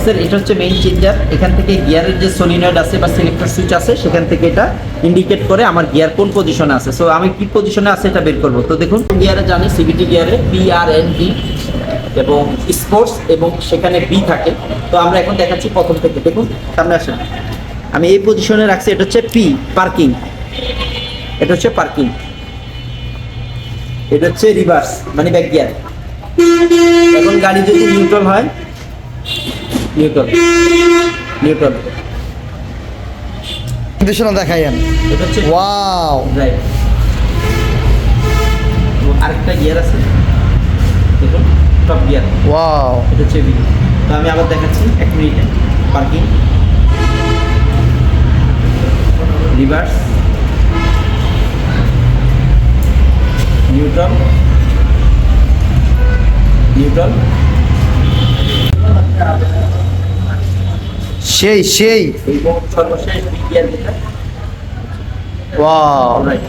বক্সের এটা হচ্ছে মেইন চেঞ্জার। এখান থেকে গিয়ারের যে সলিনয়েড আছে বা সিলেক্টর সুইচ আছে সেখান থেকে এটা ইন্ডিকেট করে আমার গিয়ার কোন পজিশনে আছে। সো আমি কি পজিশনে আছে এটা বের করব। তো দেখুন গিয়ারে জানি সিবিটি গিয়ারে PRND এবং স্পোর্টস এবং সেখানে বি থাকে। তো আমরা এখন দেখাচ্ছি প্রথম থেকে। দেখুন সামনে আসেন, আমি এই পজিশনে রাখছি। এটা হচ্ছে পি, পার্কিং। এটা হচ্ছে পার্কিং। এটা হচ্ছে রিভার্স মানে ব্যাক গিয়ার। এখন গাড়ি যদি নিউট্রাল হয়, নিউট্রাল নিউট্রাল। নির্দেশনা দেখাইয়েন। এটা হচ্ছে ওয়াও, ড্রাইভ। আরেকটা গিয়ার আছে দেখুন, টপ গিয়ার। ওয়াও, এটা হচ্ছে বি। তো আমি আবার দেখাচ্ছি 1 মিনিটে। Parking, reverse, neutral, neutral. সেই সেই এবং সর্বশেষ বি গিয়ার যেটা, ওয়াও। রাইট।